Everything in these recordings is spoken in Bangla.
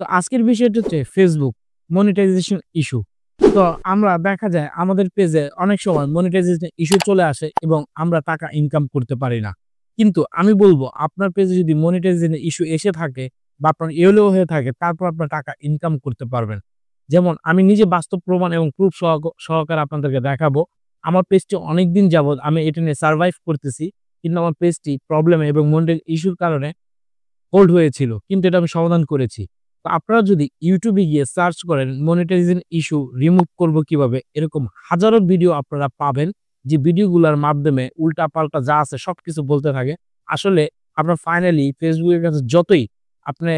তো আজকের বিষয়টা হচ্ছে ফেসবুক মনিটাইজেশন ইস্যু। তো আমরা দেখা যায় আমাদের পেজে অনেক সময় মনিটাইজেশন ইস্যু চলে আসে এবং আমরা টাকা ইনকাম করতে পারি না। কিন্তু আমি বলব আপনার পেজে যদি মনিটাইজেশন ইস্যু এসে থাকে বা আপনার এলোও হয়ে থাকে তারপর আপনার টাকা ইনকাম করতে পারবেন। যেমন আমি নিজে বাস্তব প্রমাণ এবং প্রুফ সহকারে আপনাদেরকে দেখাবো। আমার পেজটি অনেকদিন যাবৎ আমি এটা নিয়ে সারভাইভ করতেছি। কিন্তু আমার পেজটি প্রবলেমে এবং মনিটাইজ ইস্যুর কারণে হোল্ড হয়েছিল। কিন্তু এটা আমি সমাধান করেছি। তো আপনারা যদি YouTube এ গিয়ে সার্চ করেন মনিটাইজেশন ইস্যু রিমুভ করব কিভাবে? এরকম হাজারো ভিডিও আপনারা পাবেন। যে ভিডিওগুলার মাধ্যমে উল্টা-পাল্টা যা আছে সবকিছু বলতে থাকে। আসলে আপনার ফাইনালি Facebook এর কাছে যতই আপনি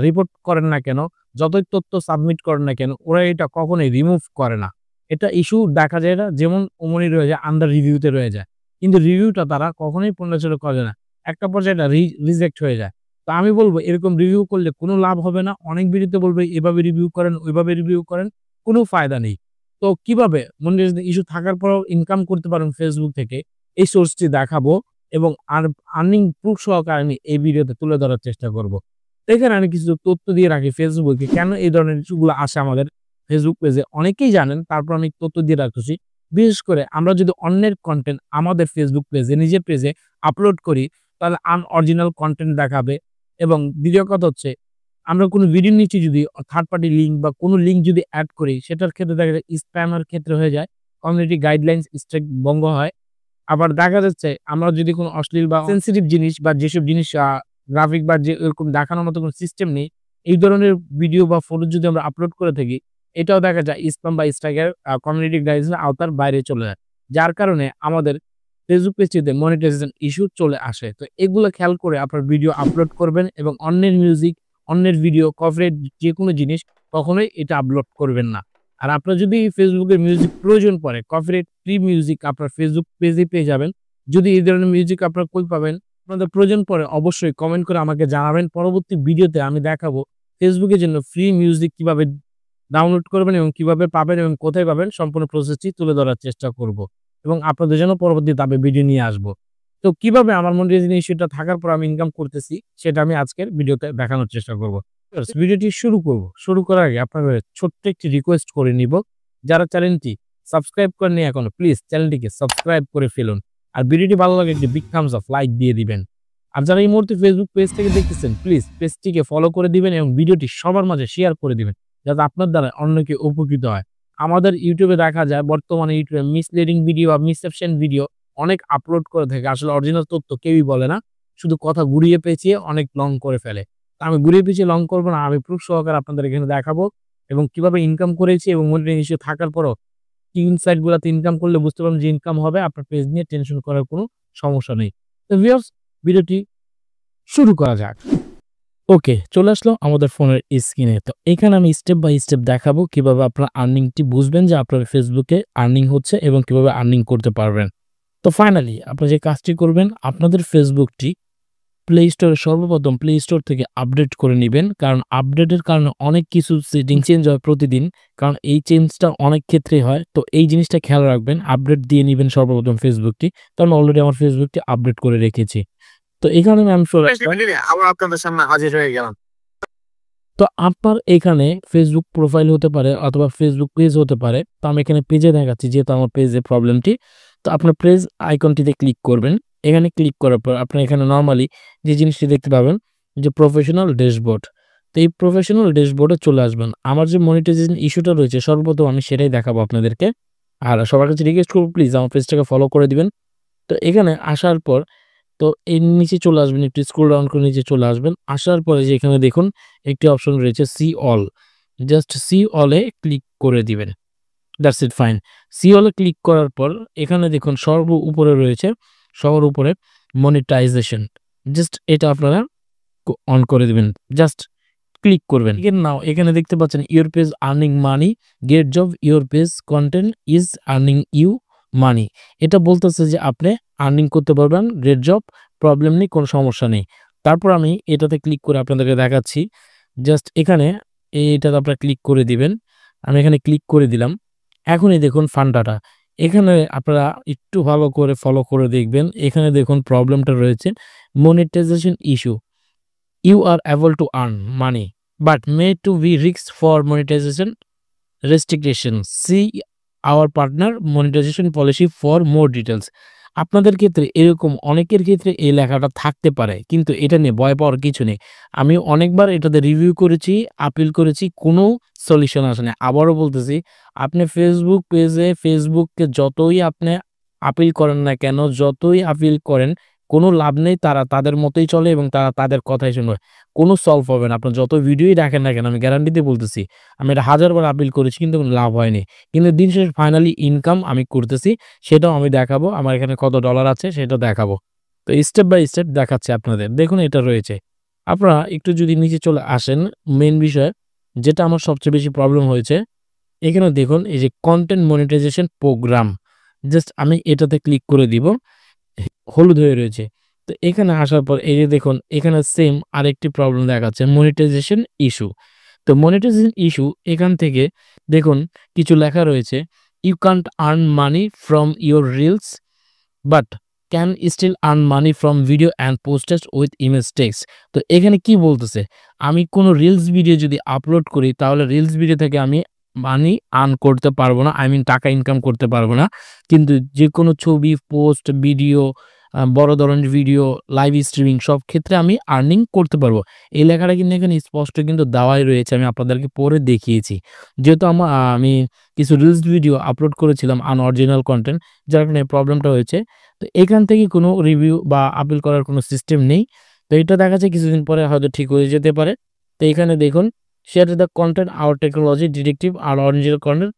রিপোর্ট করেন না কেন, যতই তথ্য সাবমিট করেন না কেন, ওরা এটা কখনোই রিমুভ করে না। এটা ইস্যু দেখা যায় না যেমন অমনি রয়ে যায়, আন্ডার রিভিউ তে রয়ে যায়। কিন্তু রিভিউটা তারা কখনোই পুনরালোচনা করে না। একটা পর্যায়ে এটা রিজেক্ট হয়ে যায়। তো আমি বলব এরকম রিভিউ করলে কোনো লাভ হবে না। অনেক ভিডিওতে বলবে এভাবে রিভিউ করেন, ওইভাবে রিভিউ করেন। কোনো ফায়দা নেই। তো কিভাবে মনিটাইজেশন ইস্যু থাকার পরেও ইনকাম করতে পারেন Facebook থেকে এই সোর্সটি দেখাবো এবং আর্নিং প্রুফ সহকারে আমি এই ভিডিওতে তুলে ধরার চেষ্টা করব। তো এখানে আমি কিছু তথ্য দিয়ে রাখি Facebook এ কেন এই ধরনের ইস্যুগুলো আসে আমাদের Facebook পেজে অনেকেই জানেন। তারপর আমি তথ্য দিয়ে রাখতেছি। বিশেষ করে আমরা যদি অন্যের কনটেন্ট আমাদের Facebook পেজে নিজের পেজে আপলোড করি তাহলে আনঅরিজিনাল কনটেন্ট দেখাবে। এবং দ্বিতীয় কথা হচ্ছে আমরা কোনো ভিডিওর নিচে যদি থার্ড পার্টি লিঙ্ক বা কোনো লিঙ্ক যদি এড করি সেটার ক্ষেত্রে দেখা যায় স্প্যামের ক্ষেত্রে হয়ে যায়। কমিউনিটি গাইডলাইনস স্ট্রাইক ভঙ্গ হয়। আবার দেখা যাচ্ছে আমরা যদি কোনো অশ্লীল বা সেনসিটিভ জিনিস বা যেসব জিনিস গ্রাফিক বা যে এরকম দেখানোর মতো কোনো সিস্টেম নেই, এই ধরনের ভিডিও বা ফটো যদি আমরা আপলোড করে থাকি, এটাও দেখা যায় স্প্যাম বা স্ট্রাইকের কমিউনিটি গাইডলাইনস এর আওতার বাইরে চলে যায়। যার কারণে আমাদের ফেসবুক পেজটিতে মনিটাইজেশন ইস্যু চলে আসে। তো এগুলো খেয়াল করে আপনার ভিডিও আপলোড করবেন এবং অন্যের মিউজিক, অন্যের ভিডিও, কপিরাইট যেকোনো জিনিস কখনোই এটা আপলোড করবেন না। আর আপনার যদি ফেসবুকের মিউজিক প্রয়োজন পড়ে, কপিরাইট ফ্রি মিউজিক আপনার ফেসবুক পেজে পেয়ে যাবেন। যদি এই ধরনের মিউজিক আপনারা কই পাবেন, আপনাদের প্রয়োজন পড়ে অবশ্যই কমেন্ট করে আমাকে জানাবেন। পরবর্তী ভিডিওতে আমি দেখাবো ফেসবুকের জন্য ফ্রি মিউজিক কিভাবে ডাউনলোড করবেন এবং কিভাবে পাবেন এবং কোথায় পাবেন সম্পূর্ণ প্রসেসটি তুলে ধরার চেষ্টা করব। এবং আপনাদের জন্য পরবর্তী ধাপে ভিডিও নিয়ে আসবো। তো কিভাবে আমার মনিটাইজেশন ইস্যুটা থাকার পর আমি ইনকাম করতেছি সেটা আমি আজকের ভিডিওতে দেখানোর চেষ্টা করব। ভিডিওটি শুরু করব। শুরু করার আগে আপনাদের ছোট্ট একটি রিকোয়েস্ট করে নিব। যারা চ্যানেলটি সাবস্ক্রাইব করেননি এখনো প্লিজ চ্যানেলটিকে সাবস্ক্রাইব করে ফেলুন। আর ভিডিওটি ভালো লাগলে একটি বিগ থাম্বস আপ লাইক দিয়ে দিবেন। আর যারা এই মুহূর্তে ফেসবুক পেজ থেকে দেখতেছেন প্লিজ পেজটিকে ফলো করে দিবেন এবং ভিডিওটি সবার মাঝে শেয়ার করে দিবেন যাতে আপনার দ্বারা অন্য কেউ উপকৃত হয়। আমাদের YouTube এ দেখা যায় বর্তমানে YouTube এ মিসলিডিং ভিডিও বা মিসসেপশন ভিডিও অনেক আপলোড করে থাকে। আসলে অরিজিনাল তথ্য কেউই বলে না। শুধু কথা ঘুরিয়ে পেঁচিয়ে অনেক লং করে ফেলে। তো আমি ঘুরিয়ে পেঁচিয়ে লং করব না। আমি প্রুফ সহকারে আপনাদের এখানে দেখাবো এবং কিভাবে ইনকাম করেছি এবং মনিটাইজেশন ইস্যু থাকার পরও কি ইনসাইট গুলাতে ইনকাম করলে বুঝতে পারবেন যে ইনকাম হবে। আপনার পেজ নিয়ে টেনশন করার কোনো সমস্যা নেই। তো ভিউয়ার্স ভিডিওটি শুরু করা যাক। ওকে, চলে আসলো আমাদের ফোনের স্ক্রিনে। তো এখানে আমি স্টেপ বাই স্টেপ দেখাবো কিভাবে আপনার আর্নিংটি বুঝবেন যে আপনার ফেসবুকে আর্নিং হচ্ছে এবং কিভাবে আর্নিং করতে পারবেন। তো ফাইনালি আপনারা যে কাজটি করবেন আপনাদের ফেসবুকটি প্লে স্টোরে সর্বপ্রথম প্লে স্টোর থেকে আপডেট করে নিবেন। কারণ আপডেটের কারণে অনেক কিছু সেটিং চেঞ্জ হয় প্রতিদিন। কারণ এই চেঞ্জটা অনেক ক্ষেত্রেই হয়। তো এই জিনিসটা খেয়াল রাখবেন। আপডেট দিয়ে নিবেন সর্বপ্রথম ফেসবুকটি। তো আমি অলরেডি আমার ফেসবুকটি আপডেট করে রেখেছি। তো এখানে আমি চলে আসলাম। আবার আপনাদের সামনে হাজির হয়ে গেলাম। তো আপনার এখানে ফেসবুক প্রোফাইল হতে পারে অথবা ফেসবুক পেজ হতে পারে। তো আমি এখানে পেজে দেখাচ্ছি যেহেতু আমার পেজে প্রবলেমটি। তো আপনার পেজ আইকনটিতে ক্লিক করবেন। এখানে ক্লিক করার পর আপনার এখানে নরমালি যে জিনিসটি দেখতে পাবেন যে প্রফেশনাল ড্যাশবোর্ড। তো এই প্রফেশনাল ড্যাশবোর্ডে চলে আসবেন। আমার যে মনিটাইজেশন ইস্যুটা রয়েছে সর্বপ্রথম আমি সেটাই দেখাবো আপনাদেরকে। আর সবার কাছে রিকোয়েস্ট করব প্লিজ আমার পেজটাকে ফলো করে দিবেন। তো এখানে আসার পর তো এর নিচে চলে আসবেন, একটু স্ক্রল ডাউন করে নিচে চলে আসবেন। আসার পরে যে এখানে দেখুন একটি অপশন রয়েছে see all. Just see all এ ক্লিক করে দিবেন। That's it fine. See all এ ক্লিক করার পর এখানে দেখুন সর্ব উপরে রয়েছে, সবার উপরে মনিটাইজেশন। জাস্ট এটা আপনারা অন করে দিবেন। জাস্ট ক্লিক করবেন। নাও এখানে দেখতে পাচ্ছেন your page earning money, get job, your page content is earning you money. এটা বলতেছে যে আপনি আর্নিং করতে পারবেন, গেট জব, প্রবলেম নেই, কোনো সমস্যা নেই। তারপর আমি এটাতে ক্লিক করে আপনাদেরকে দেখাচ্ছি। জাস্ট এখানে এইটাতে আপনারা ক্লিক করে দিবেন। আমি এখানে ক্লিক করে দিলাম। এখনই দেখুন ফান্ডাটা এখানে আপনারা একটু ভালো করে ফলো করে দেখবেন। এখানে দেখুন প্রবলেমটা রয়েছে monetization issue, you are able to earn money but may to be risks for monetization restriction. See our partner monetization policy for more details. আপনাদের ক্ষেত্রে এরকম অনেকের ক্ষেত্রে এই লেখাটা থাকতে পারে, কিন্তু এটা নিয়ে ভয় পাওয়ার কিছু নেই। আমি অনেকবার এটাতে রিভিউ করেছি, আপিল করেছি, কোনো সলিউশন আসে না। আবারও বলতেছি, আপনি ফেসবুক পেজে ফেসবুককে যতই আপনি আপিল করেন না কেন, যতই আপিল করেন, কোনো লাভ নেই। তারা তাদের মতোই চলে এবং তারা তাদের কথাই শুনবে। কোনো সলভ হবে না। আপনার যত ভিডিওই দেখেন না কেন, আমি গ্যারান্টি দিয়ে বলতেছি, আমি এটা 1000 বার আপিল করেছি কিন্তু কোনো লাভ হয়নি। কিন্তু দিন শেষে ফাইনালি ইনকাম আমি করতেছি, সেটাও আমি দেখাবো। আমার এখানে কত ডলার আছে সেটাও দেখাবো। তো স্টেপ বাই স্টেপ দেখাচ্ছি আপনাদের। দেখুন এটা রয়েছে। আপনারা একটু যদি নিচে চলে আসেন, মেইন বিষয় যেটা আমার সবচেয়ে বেশি প্রবলেম হয়েছে, এখানে দেখুন এই যে কনটেন্ট মনিটাইজেশন প্রোগ্রাম। জাস্ট আমি এটাতে ক্লিক করে দিব। হলুদ হয়ে রয়েছে। তো এখানে আসার পর এই যে দেখুন এখানে সেম আরেকটি প্রবলেম দেখাচ্ছে, মনিটাইজেশন ইস্যু। তো মনিটাইজেশন ইস্যু এখান থেকে দেখুন কিছু লেখা রয়েছে, you can't earn money from your reels but can still earn money from video and posted with image text. তো এখানে কি বলতেছে, আমি কোনো রিলস ভিডিও যদি আপলোড করি তাহলে রিলস ভিডিও থেকে আমি মানি আর্ন করতে পারবো না, টাকা ইনকাম করতে পারবো না। কিন্তু যে কোনো ছবি, পোস্ট, ভিডিও, বড় ধরনের ভিডিও, লাইভ স্ট্রিমিং সব ক্ষেত্রে আমি আর্নিং করতে পারবো। এই লেখাটা কিন্তু এখানে স্পষ্ট কিন্তু দেওয়াই রয়েছে, আমি আপনাদেরকে পরে দেখিয়েছি। যেহেতু আমি কিছু রিলস ভিডিও আপলোড করেছিলাম আনঅরিজিনাল কনটেন্ট, যার কারণে প্রবলেমটা হয়েছে। তো এখান থেকে কোনো রিভিউ বা আপিল করার কোনো সিস্টেম নেই। তো এটা দেখা যায় কিছুদিন পরে হয়তো ঠিক হয়ে যেতে পারে। তো এখানে দেখুন, share the content our technology detective are original content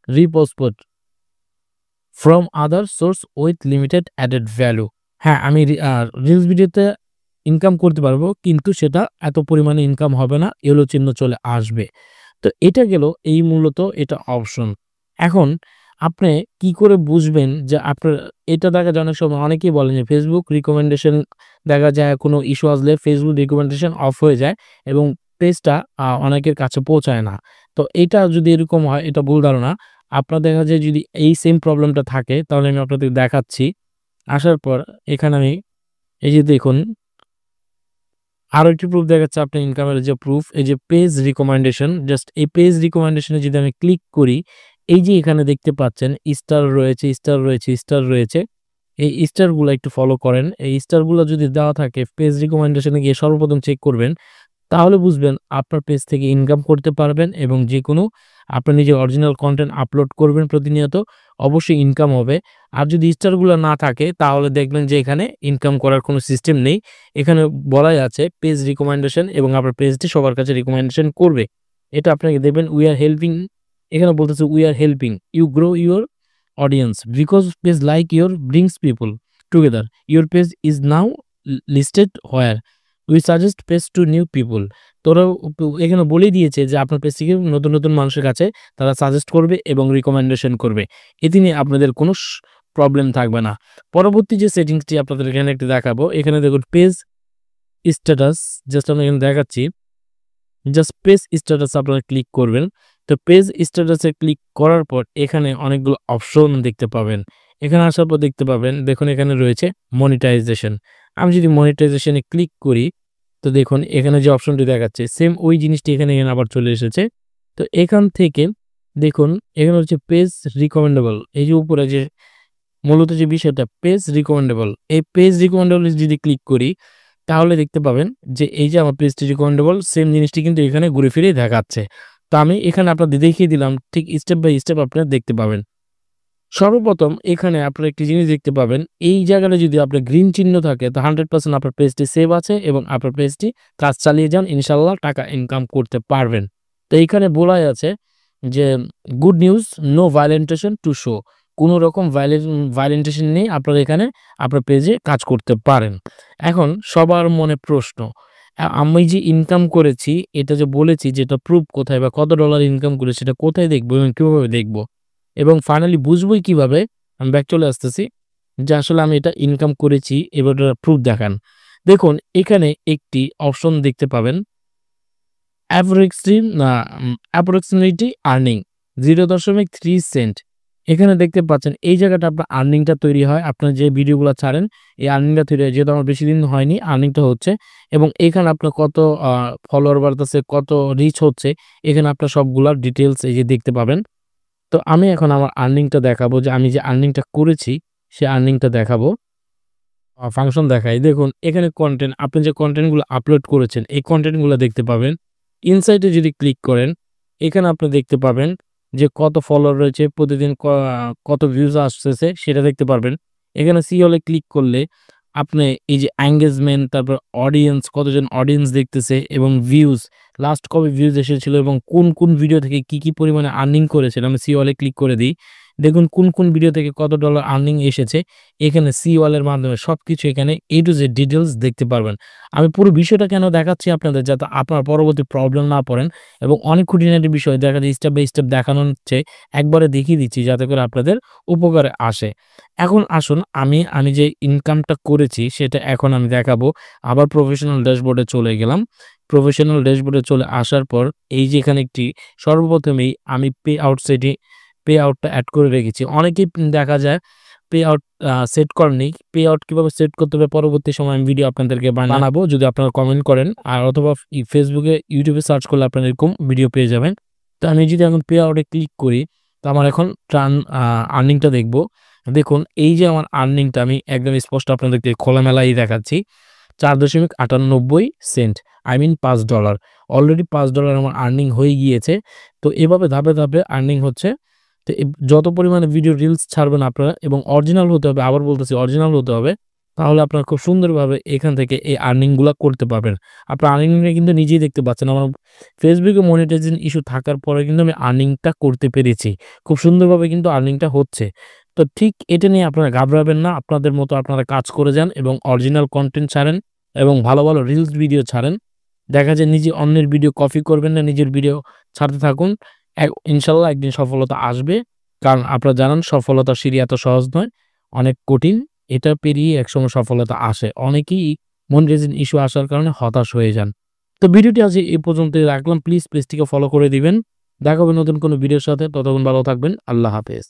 repost from other source with limited added value. হ্যাঁ, আমি রিলস ভিডিওতে ইনকাম করতে পারবো, কিন্তু সেটা এত পরিমাণে ইনকাম হবে না, ইয়েলো চিহ্ন চলে আসবে। তো এটা গেল, এই মূলত এটা অপশন। এখন আপনি কি করে বুঝবেন যে আপনার এটা দেখা যায়, অনেক সময় অনেকেই বলেন যে ফেসবুক রিকমেন্ডেশন দেখা যায় কোনো ইস্যু আসলে ফেসবুক রিকমেন্ডেশন অফ হয়ে যায় এবং পেজটা অনেকের কাছে পৌঁছায় না। তো এটা যদি এরকম হয়, এটা ভুল ধারণা। আপনার দেখা যায় যদি এই সেম প্রবলেমটা থাকে তাহলে আমি আপনাদের দেখাচ্ছি। আসার পর এখানে আমি এই যে দেখুন আরো একটি প্রুফ দেখাচ্ছে, আপনার ইনকামের যে প্রুফ, এই যে পেজ রিকমেন্ডেশন। জাস্ট এই পেজ রিকমেন্ডেশনে যদি আমি ক্লিক করি, এই যে এখানে দেখতে পাচ্ছেন স্টার রয়েছে, স্টার রয়েছে, স্টার রয়েছে। এই স্টারগুলো একটু ফলো করেন। এই স্টারগুলো যদি দেওয়া থাকে, পেজ রিকমেন্ডেশনে গিয়ে সর্বপ্রথম চেক করবেন, তাহলে বুঝবেন আপনার পেজ থেকে ইনকাম করতে পারবেন এবং যেকোনো আপনার নিজের অরিজিনাল কনটেন্ট আপলোড করবেন প্রতিনিয়ত, অবশ্যই ইনকাম হবে। আর যদি স্টারগুলো না থাকে তাহলে দেখবেন যে এখানে ইনকাম করার কোনো সিস্টেম নেই। এখানে বলাই আছে পেজ রিকমেন্ডেশন এবং আপনার পেজটি সবার কাছে রিকমেন্ডেশন করবে। এটা আপনাকে দেখবেন উই আর হেল্পিং, এখানে বলতেছে we are helping you grow your audience because page like your brings people together, your page is now listed where we suggest page to new people. তোরা এখানে বলেই দিয়েছে যে আপনার পেজ থেকে নতুন নতুন মানুষের কাছে তারা সাজেস্ট করবে এবং রিকমেন্ডেশন করবে। এতে নিয়ে আপনাদের কোনো প্রবলেম থাকবে না। পরবর্তী যে সেটিংসটি আপনাদের এখানে একটু দেখাবো, এখানে দেখুন পেজ স্ট্যাটাস। জাস্ট আমি এখানে দেখাচ্ছি, জাস্ট পেজ স্ট্যাটাস আপনারা ক্লিক করবেন। তো পেজ স্ট্যাটাসে ক্লিক করার পর এখানে অনেকগুলো অপশন দেখতে পাবেন। এখানে আসার পর দেখতে পাবেন, দেখুন এখানে রয়েছে মনিটাইজেশন। আমি যদি মনিটাইজেশনে ক্লিক করি, তো দেখুন এখানে যে অপশনটি দেখাচ্ছে সেম ওই জিনিসটি এখানে আবার চলে এসেছে। তো এখান থেকে দেখুন এখানে হচ্ছে পেজ রিকমেন্ডেবল, এই যে উপরে যে মূলত যে বিষয়টা পেজ রিকমেন্ডেবল, এই পেজ রিকমেন্ডেবল যদি ক্লিক করি তাহলে দেখতে পাবেন যে এই যে আমার পেজটি রিকমেন্ডেবল, সেম জিনিসটি কিন্তু এখানে ঘুরে ফিরে দেখাচ্ছে। তো আমি এখানে আপনাদের দেখিয়ে দিলাম, ঠিক স্টেপ বাই স্টেপ আপনারা দেখতে পাবেন। সর্বপ্রথম এখানে আপনারা একটি জিনিস দেখতে পাবেন, এই জায়গাটা যদি আপনার গ্রিন চিহ্ন থাকে তো 100% আপনার পেজটি সেভ আছে এবং আপনার পেজটি কাজ চালিয়ে যান, ইনশাল্লাহ টাকা ইনকাম করতে পারবেন। তো এইখানে বলাই আছে যে good news, no violation to show, কোনো রকম ভায়োলেন্টেশন নেই, আপনারা এখানে আপনার পেজে কাজ করতে পারেন। এখন সবার মনে প্রশ্ন, আমি যে ইনকাম করেছি এটা যে বলেছি, যেটা প্রুফ কোথায় বা কত ডলার ইনকাম করেছি সেটা কোথায় দেখবো এবং কীভাবে দেখবো এবং ফাইনালি বুঝবোই কিভাবে? আমি ব্যাক চলে আসতেছি যে আসলে আমি এটা ইনকাম করেছি, এবার প্রুফ দেখান। দেখুন এখানে একটি অপশন দেখতে পাবেন, অ্যাপ্রক্সিমেটলি আর্নিং 0.3 সেন্ট। এখানে দেখতে পাচ্ছেন এই জায়গাটা আপনার আর্নিংটা তৈরি হয়। আপনার যে ভিডিওগুলো ছাড়েন এই আর্নিংটা তৈরি হয়। যেহেতু আমার বেশি দিন হয়নি আর্নিংটা হচ্ছে এবং এখানে আপনার কত ফলোয়ার বাড়তেছে, কত রিচ হচ্ছে এখানে আপনার সবগুলার ডিটেইলস এই যে দেখতে পাবেন। তো আমি এখন আমার আর্নিংটা দেখাবো যে আমি যে আর্নিংটা করেছি সে আর্নিংটা দেখাবো। ফাংশন দেখাই। দেখুন এখানে কনটেন্ট আপনি যে কনটেন্টগুলো আপলোড করেছেন এই কনটেন্টগুলো দেখতে পাবেন। ইনসাইটে যদি ক্লিক করেন এখানে আপনি দেখতে পাবেন যে কত ফলোয়ার রয়েছে, প্রতিদিন কত ভিউজ আসতেছে সেটা দেখতে পারবেন। এখানে সি অলে ক্লিক করলে আপনি এই যে এনগেজমেন্ট, তারপর অডিয়েন্স, কতজন অডিয়েন্স দেখতেছে এবং ভিউজ, লাস্ট কবে ভিউজ এসেছিল এবং কোন ভিডিও থেকে কি পরিমাণে আর্নিং করেছেন। আমি সি অলে ক্লিক করে দিই। দেখুন কোন ভিডিও থেকে কত ডলার আর্নিং এসেছে। এখানে সি ওয়ালের মাধ্যমে সবকিছু এখানে A to Z ডিটেইলস দেখতে পারবেন। আমি পুরো বিষয়টা কেন দেখাচ্ছি আপনাদের, যাতে আপনার পরবর্তী প্রবলেম না পড়েন এবং অনেক খুঁটিনাটি বিষয় দেখা যায় স্টেপ বাই স্টেপ দেখানো হচ্ছে, একবারে দেখিয়ে দিচ্ছি যাতে করে আপনাদের উপকারে আসে। এখন আসুন আমি যে ইনকামটা করেছি সেটা এখন আমি দেখাবো। আবার প্রফেশনাল ড্যাশবোর্ডে চলে গেলাম। প্রফেশনাল ড্যাশবোর্ডে চলে আসার পর এই যে এখানে একটি সর্বপ্রথমেই আমি পে আউটটা এড করে রেখেছি। অনেকেই দেখা যায় পে আউট সেট করেননি। পে আউট কিভাবে সেট করতে হবে পরবর্তী সময়ে আমি ভিডিও আপনাদেরকে বানাবো, যদি আপনারা কমেন্ট করেন। আর অথবা ফেসবুকে, ইউটিউবে সার্চ করলে আপনারা এরকম ভিডিও পেয়ে যাবেন। তো আমি যদি এখন পে আউটে ক্লিক করি তো আমার এখন আর্নিংটা দেখব। দেখুন এই যে আমার আর্নিংটা আমি একদম স্পষ্ট আপনাদেরকে খোলামেলাই দেখাচ্ছি। 4.98 আই মিন $5। অলরেডি $5 আমার আর্নিং হয়ে গিয়েছে। তো এভাবে ধাপে ধাপে আর্নিং হচ্ছে। তো যত পরিমাণে ভিডিও রিলস ছাড়বেন আপনারা এবং অরিজিনাল হতে হবে, আবার বলতেছি অরিজিনাল হতে হবে, তাহলে আপনারা খুব সুন্দরভাবে এখান থেকে এই আর্নিংগুলা করতে পারবেন। আপনার আর্নিংটা কিন্তু নিজেই দেখতে পাচ্ছেন। আমার ফেসবুকে মনিটাইজেশন ইস্যু থাকার পরে কিন্তু আমি আর্নিংটা করতে পেরেছি। খুব সুন্দরভাবে কিন্তু আর্নিংটা হচ্ছে। তো ঠিক এটা নিয়ে আপনারা ঘাবড়াবেন না। আপনাদের মতো আপনারা কাজ করে যান এবং অরিজিনাল কনটেন্ট ছাড়েন এবং ভালো রিলস ভিডিও ছাড়েন। দেখা যায় নিজে অন্যের ভিডিও কপি করবেন না, নিজের ভিডিও ছাড়তে থাকুন। ইনশাল্লাহ একদিন সফলতা আসবে। কারণ আপনারা জানেন সফলতার সিঁড়ি এত সহজ নয়, অনেক কঠিন। এটা পেরিয়ে একসময় সফলতা আসে। অনেকেই মনিটাইজেশন ইস্যু আসার কারণে হতাশ হয়ে যান। তো ভিডিওটি আজ এই পর্যন্তই রাখলাম। প্লিজ পেজটিকে ফলো করে দিবেন। দেখা হবে নতুন কোনো ভিডিওর সাথে। ততক্ষণ ভালো থাকবেন। আল্লাহ হাফেজ।